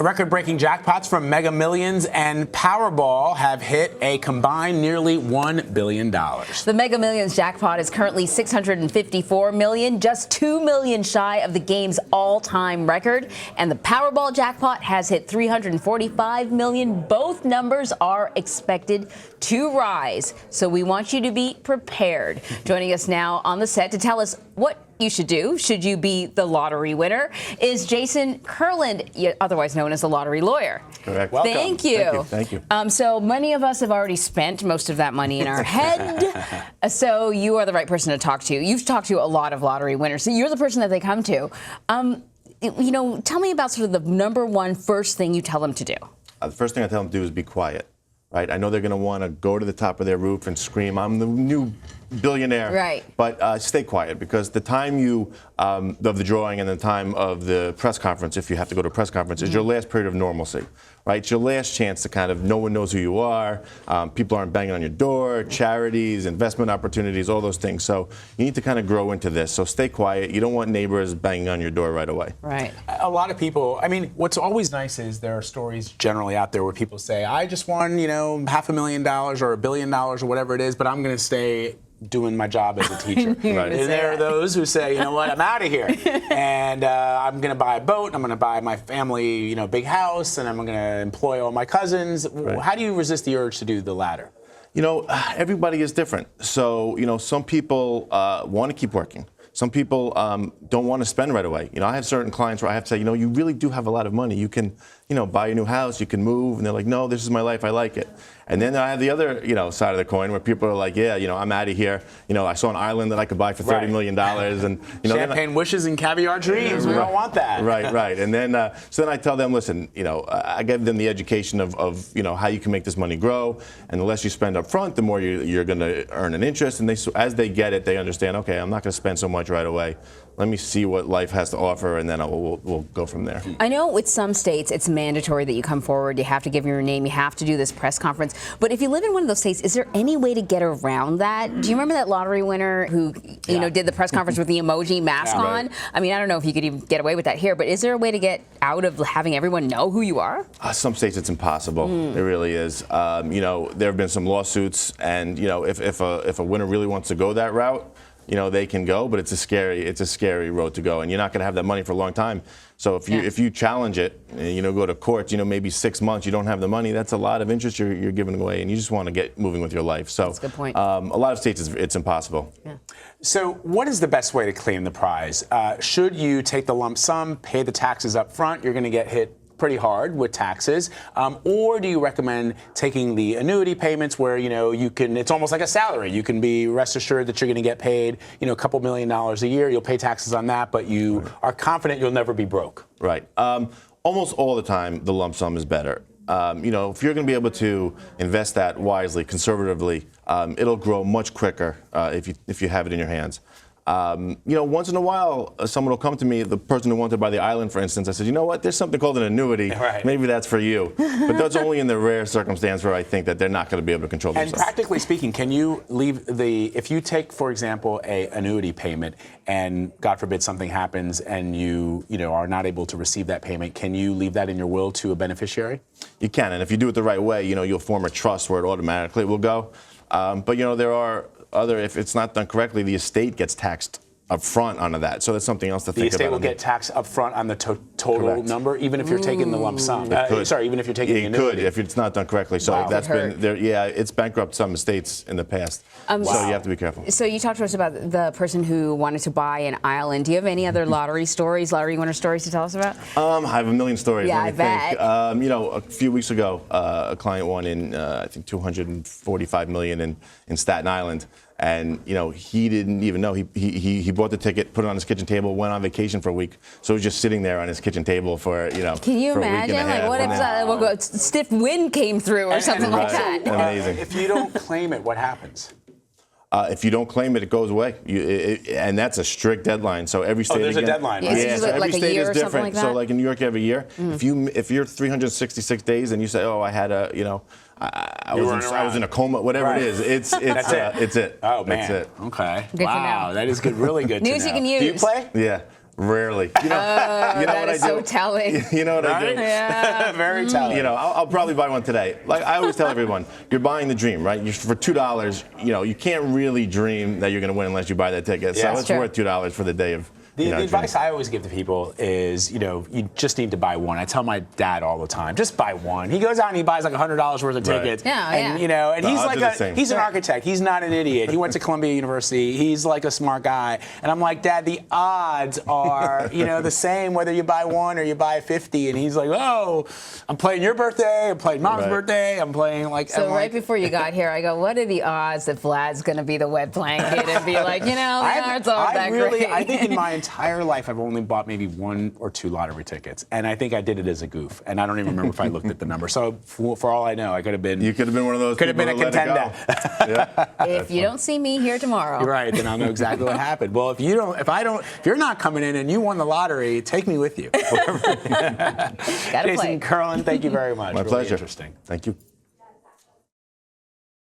Record-breaking jackpots from Mega Millions and Powerball have hit a combined nearly $1 billion. The Mega Millions jackpot is currently $654 million, just $2 million shy of the game's all-time record. And the Powerball jackpot has hit $345 million. Both numbers are expected to rise, so we want you to be prepared. Joining us now on the set to tell us what you should do should you be the lottery winner is Jason Kurland, otherwise known as the lottery lawyer. Correct. Welcome. Thank you. Thank you. So many of us have already spent most of that money in our head. So you are the right person to talk to. You've talked to a lot of lottery winners. So you're the person that they come to. Tell me about sort of the number one first thing you tell them to do. The first thing I tell them to do is be quiet. Right? I know they're going to want to go to the top of their roof and scream, "I'm the new billionaire." Right. But stay quiet, because the time of the drawing and the time of the press conference, if you have to go to a press conference, is your last period of normalcy. Right? It's your last chance to kind of, no one knows who you are. People aren't banging on your door, charities, investment opportunities, all those things. So you need to kind of grow into this. So stay quiet. You don't want neighbors banging on your door right away. Right. A lot of people, I mean, what's always nice is there are stories generally out there where people say, I just won, $500,000 or $1 billion or whatever it is, but I'm going to stay doing my job as a teacher. Right. And there are those who say, you know what, I'm out of here. And I'm going to buy a boat, I'm going to buy my family, big house, and I'm going to employ all my cousins. Right. How do you resist the urge to do the latter? Everybody is different. So, some people want to keep working. Some people don't want to spend right away. I have certain clients where I have to say, you really do have a lot of money. You can, buy a new house, you can move. And they're like, no, this is my life, I like it. And then I have the other, side of the coin where people are like, yeah, I'm out of here. I saw an island that I could buy for $30 million. And, champagne wishes and caviar dreams. We don't want that. Right. And then, so then I tell them, listen, I give them the education of how you can make this money grow. And the less you spend up front, the more you're going to earn an interest. And as they get it, they understand, okay, I'm not going to spend so much right away. Let me see what life has to offer, and then we'll go from there. I know with some states it's mandatory that you come forward, you have to give your name, you have to do this press conference. But if you live in one of those states, is there any way to get around that? Do you remember that lottery winner who did the press conference with the emoji mask on? Right. I mean, I don't know if you could even get away with that here, but is there a way to get out of having everyone know who you are? Some states it's impossible. It really is. There have been some lawsuits, and if a winner really wants to go that route, they can go, but it's a scary road to go, and you're not going to have that money for a long time. So if you challenge it, go to court, maybe 6 months, you don't have the money, that's a lot of interest you're giving away, and you just want to get moving with your life. So that's a good point. A lot of states it's impossible. Yeah. So what is the best way to claim the prize? Should you take the lump sum, pay the taxes up front? You're going to get hit pretty hard with taxes, or do you recommend taking the annuity payments where it's almost like a salary? You can be rest assured that you're going to get paid a couple $1 million a year. You'll pay taxes on that, but you are confident you'll never be broke. Right. Almost all the time, the lump sum is better. If you're going to be able to invest that wisely, conservatively, it'll grow much quicker if you have it in your hands. Once in a while, someone will come to me, the person who wanted to buy the island, for instance. I said, you know what, there's something called an annuity. Right. Maybe that's for you. But that's only in the rare circumstance where I think that they're not going to be able to control themselves. And practically speaking, can you leave if you take, for example, a annuity payment and God forbid something happens and you are not able to receive that payment, can you leave that in your will to a beneficiary? You can, and if you do it the right way, you'll form a trust where it automatically will go. But there are if it's not done correctly, the estate gets taxed up front onto that. So that's something else to think about. The estate will get taxed up front on the total Correct. number, even if you're taking the lump sum. Even if you're taking the annuity. It could, if it's not done correctly. So that's been there. Yeah, it's bankrupt some estates in the past. So you have to be careful. So you talked to us about the person who wanted to buy an island. Do you have any other lottery winner stories to tell us about? I have a million stories. Yeah, I bet. A few weeks ago, a client won in I think $245 million in Staten Island. And he didn't even know. He bought the ticket, put it on his kitchen table, went on vacation for a week. So he was just sitting there on his kitchen table for Can you imagine? Like, what if stiff wind came through or something like that? Amazing. If you don't claim it, what happens? If you don't claim it, it goes away, and that's a strict deadline. So every state there's a deadline. Right? Yeah, so every state is different. Like so like in New York, you have a year. If you're 366 days and you say, I had a I was in a coma, whatever it is. It's it. Oh man. That's it. Okay. Good wow, to know. That is good. Really good. News to know. you can use. Do you play? Yeah. Rarely. You know what that I is do? so telling. You know what I Right? do? Yeah. Very telling. You know, I'll probably buy one today. Like I always tell everyone, you're buying the dream, right? For $2, you know, you can't really dream that you're going to win unless you buy that ticket. Yeah, so that's it's true. worth $2 for the day of. The advice I always give to people is, you know, you just need to buy one. I tell my dad all the time, just buy one. He goes out and he buys like $100 worth of tickets. Yeah, and, yeah. you know, and The he's odds like are the same. he's an architect. He's not an idiot. He went to Columbia University. He's like a smart guy. And I'm like, Dad, the odds are, you know, the same whether you buy one or you buy 50. And he's like, oh, I'm playing your birthday. I'm playing Mom's birthday. I'm playing like. So I'm right like, before you got here, I go, what are the odds that Vlad's going to be the wet blanket and be like, you know, the odds aren't that great? I think in my entire life I've only bought maybe 1 or 2 lottery tickets, and I think I did it as a goof, and I don't even remember if I looked at the number. So for all I know, I could have been. You could have been one of those. Could have been a people that let contender. it go. Yeah. If you don't see me here tomorrow. You're right, then I'll know exactly what happened. Well, if you're not coming in and you won the lottery, take me with you. Gotta Jason play. Kurland, thank you very much. My Really pleasure. Interesting. Thank you.